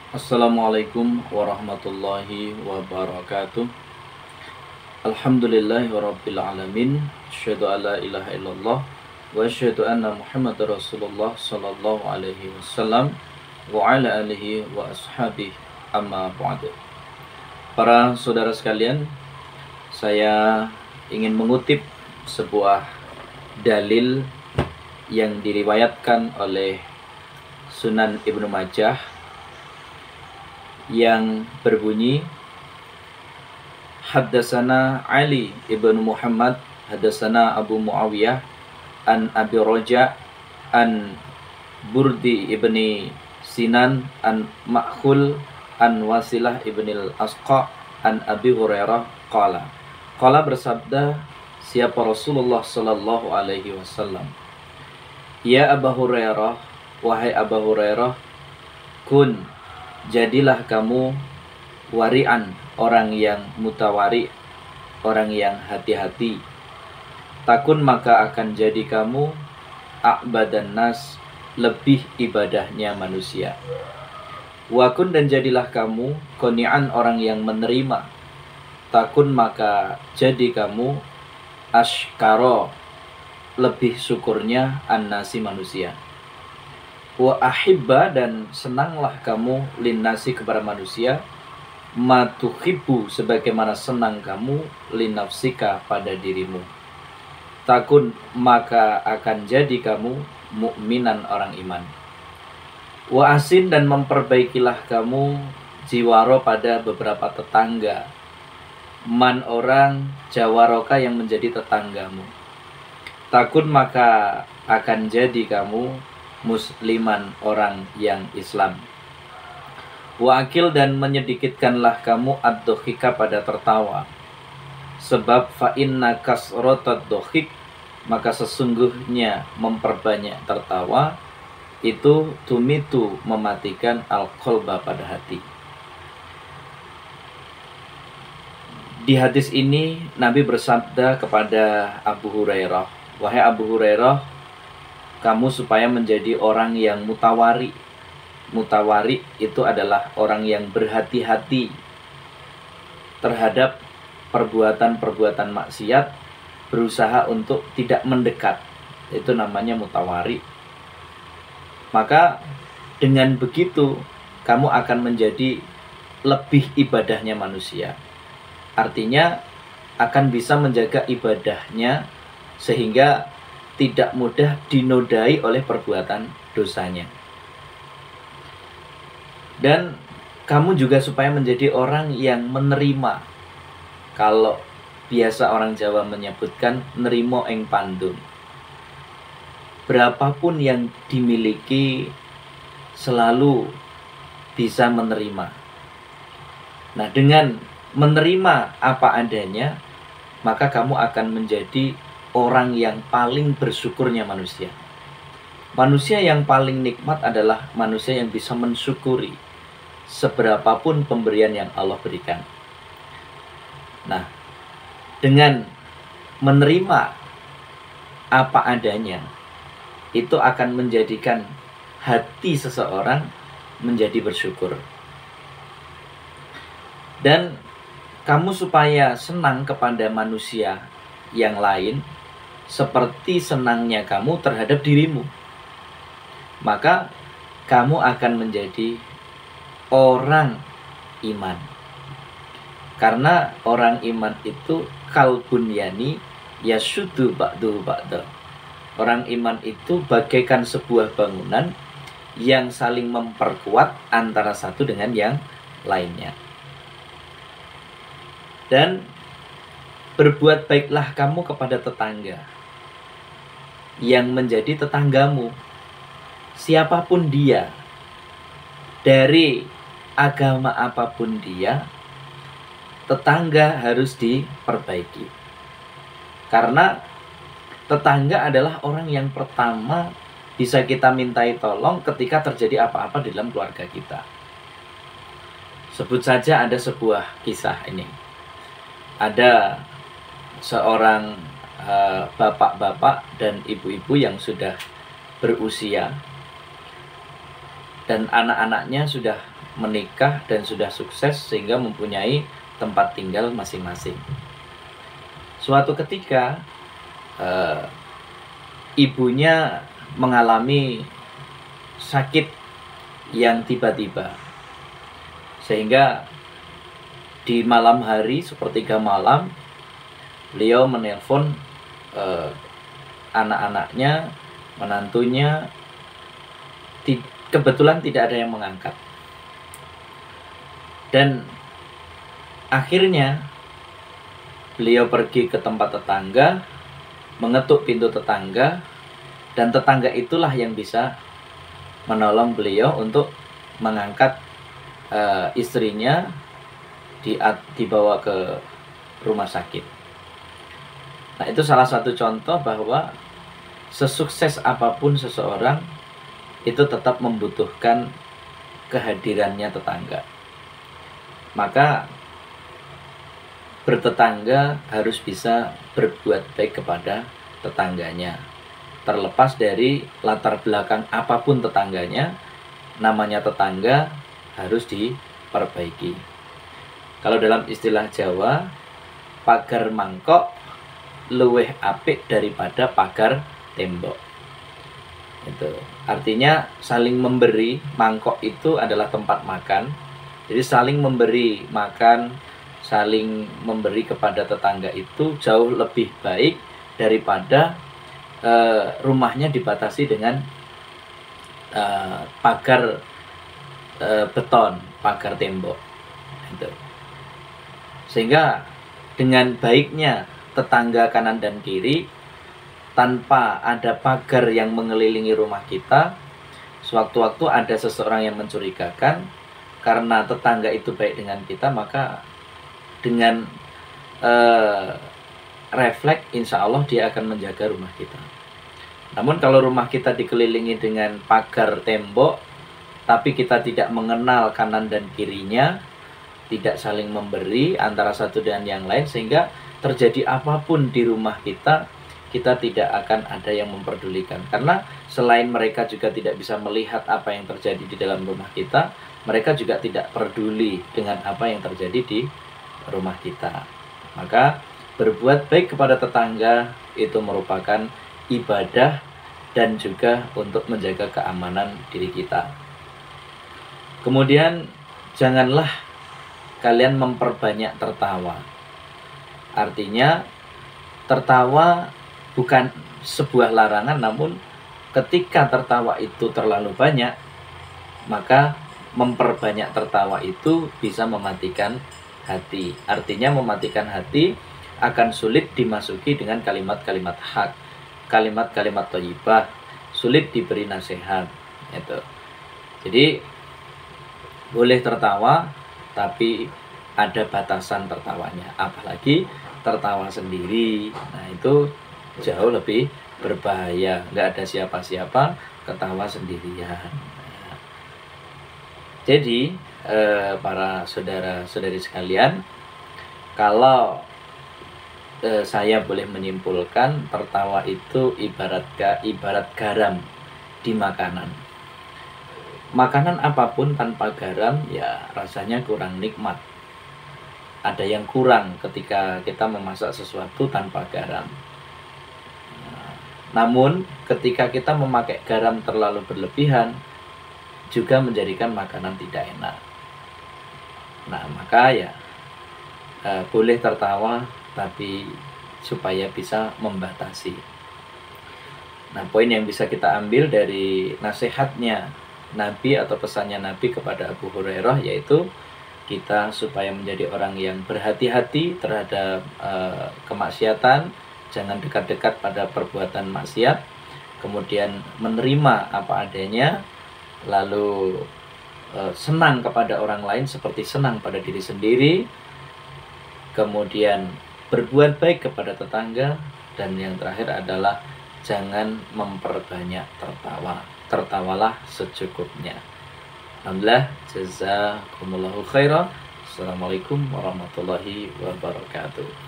Assalamualaikum warahmatullahi wabarakatuh. Alhamdulillahirabbil alamin. Asyhadu alla ilaha illallah wa asyhadu anna Muhammadar Rasulullah sallallahu alaihi wasallam wa ala alihi wa ashabihi amma ba'd. Para saudara sekalian, saya ingin mengutip sebuah dalil yang diriwayatkan oleh Sunan Ibnu Majah yang berbunyi, Haddatsana Ali ibnu Muhammad haddatsana Abu Muawiyah an Abi Raja an Burdi ibni Sinan an Ma'khul an Wasilah ibni al-Asqa an Abi Hurairah qala bersabda siapa Rasulullah sallallahu alaihi wasallam, ya Abu Hurairah, wahai Abu Hurairah, kun, jadilah kamu wari'an, orang yang mutawari, orang yang hati-hati. Takun, maka akan jadi kamu a'badan nas, lebih ibadahnya manusia. Wakun, dan jadilah kamu qani'an, orang yang menerima. Takun, maka jadi kamu ashkaro, lebih syukurnya an-nasi, manusia. Wa ahibba, dan senanglah kamu linnasi, kepada manusia, matuhibbu, sebagaimana senang kamu linnafsika, pada dirimu. Takun, maka akan jadi kamu mukminan, orang iman. Wa asin, dan memperbaikilah kamu jiwaro, pada beberapa tetangga. Man, orang jawaroka, yang menjadi tetanggamu. Takun, maka akan jadi kamu musliman, orang yang Islam. Wa akil, dan menyedikitkanlah kamu ad-dohika, pada tertawa. Sebab fa inna kasrotad dohik, maka sesungguhnya memperbanyak tertawa itu tumitu, mematikan al-qalba, pada hati. Di hadis ini Nabi bersabda kepada Abu Hurairah, wahai Abu Hurairah, kamu supaya menjadi orang yang mutawari. Mutawari itu adalah orang yang berhati-hati terhadap perbuatan-perbuatan maksiat, berusaha untuk tidak mendekat. Itu namanya mutawari. Maka dengan begitu kamu akan menjadi lebih ibadahnya manusia. Artinya akan bisa menjaga ibadahnya sehingga tidak mudah dinodai oleh perbuatan dosanya. Dan kamu juga supaya menjadi orang yang menerima. Kalau biasa orang Jawa menyebutkan nerimo ing pandung. Berapapun yang dimiliki selalu bisa menerima. Nah, dengan menerima apa adanya, maka kamu akan menjadi orang yang paling bersyukurnya manusia. Manusia yang paling nikmat adalah manusia yang bisa mensyukuri seberapapun pemberian yang Allah berikan. Nah, dengan menerima apa adanya, itu akan menjadikan hati seseorang menjadi bersyukur. Dan kamu supaya senang kepada manusia yang lain seperti senangnya kamu terhadap dirimu, maka kamu akan menjadi orang iman. Karena orang iman itu kalbun yani yasudu ba'du ba'da. Orang iman itu bagaikan sebuah bangunan yang saling memperkuat antara satu dengan yang lainnya. Dan berbuat baiklah kamu kepada tetangga yang menjadi tetanggamu, siapapun dia, dari agama apapun dia, tetangga harus diperbaiki. Karena tetangga adalah orang yang pertama bisa kita mintai tolong ketika terjadi apa-apa di dalam keluarga kita. Sebut saja ada sebuah kisah ini. Ada seorang bapak-bapak dan ibu-ibu yang sudah berusia dan anak-anaknya sudah menikah dan sudah sukses sehingga mempunyai tempat tinggal masing-masing. Suatu ketika ibunya mengalami sakit yang tiba-tiba, sehingga di malam hari sepertiga malam beliau menelpon anak-anaknya, menantunya. Kebetulan tidak ada yang mengangkat, dan akhirnya beliau pergi ke tempat tetangga, mengetuk pintu tetangga, dan tetangga itulah yang bisa menolong beliau untuk mengangkat istrinya, dibawa ke rumah sakit. Nah, itu salah satu contoh bahwa sesukses apapun seseorang itu tetap membutuhkan kehadirannya tetangga. Maka bertetangga harus bisa berbuat baik kepada tetangganya. Terlepas dari latar belakang apapun tetangganya, namanya tetangga harus diperbaiki. Kalau dalam istilah Jawa, pagar mangkok luweh apik daripada pagar tembok. Itu artinya saling memberi. Mangkok itu adalah tempat makan, jadi saling memberi makan, saling memberi kepada tetangga itu jauh lebih baik daripada rumahnya dibatasi dengan pagar beton, pagar tembok. Itu. Sehingga dengan baiknya tetangga kanan dan kiri, tanpa ada pagar yang mengelilingi rumah kita, sewaktu-waktu ada seseorang yang mencurigakan, karena tetangga itu baik dengan kita, maka dengan refleks insya Allah dia akan menjaga rumah kita. Namun kalau rumah kita dikelilingi dengan pagar tembok, tapi kita tidak mengenal kanan dan kirinya, tidak saling memberi antara satu dan yang lain, sehingga terjadi apapun di rumah kita tidak akan ada yang memperdulikan. Karena selain mereka juga tidak bisa melihat apa yang terjadi di dalam rumah kita, mereka juga tidak peduli dengan apa yang terjadi di rumah kita. Maka berbuat baik kepada tetangga itu merupakan ibadah dan juga untuk menjaga keamanan diri kita. Kemudian janganlah kalian memperbanyak tertawa. Artinya tertawa bukan sebuah larangan, namun ketika tertawa itu terlalu banyak, maka memperbanyak tertawa itu bisa mematikan hati. Artinya mematikan hati akan sulit dimasuki dengan kalimat-kalimat hak, kalimat-kalimat thayyibah, sulit diberi nasihat. Itu. Jadi boleh tertawa, tapi ada batasan tertawanya. Apalagi tertawa sendiri, nah itu jauh lebih berbahaya. Nggak ada siapa-siapa, ketawa sendirian. Jadi para saudara-saudari sekalian, kalau saya boleh menyimpulkan, tertawa itu ibarat garam di makanan. Makanan apapun tanpa garam ya rasanya kurang nikmat. Ada yang kurang ketika kita memasak sesuatu tanpa garam. Namun ketika kita memakai garam terlalu berlebihan, juga menjadikan makanan tidak enak. Nah, maka ya boleh tertawa, tapi supaya bisa membatasi. Nah, poin yang bisa kita ambil dari nasihatnya Nabi atau pesannya Nabi kepada Abu Hurairah, yaitu kita supaya menjadi orang yang berhati-hati terhadap kemaksiatan, jangan dekat-dekat pada perbuatan maksiat, kemudian menerima apa adanya, lalu senang kepada orang lain seperti senang pada diri sendiri, kemudian berbuat baik kepada tetangga, dan yang terakhir adalah jangan memperbanyak tertawa. Tertawalah secukupnya. Alhamdulillah, jazakumullahu khairan. Assalamualaikum warahmatullahi wabarakatuh.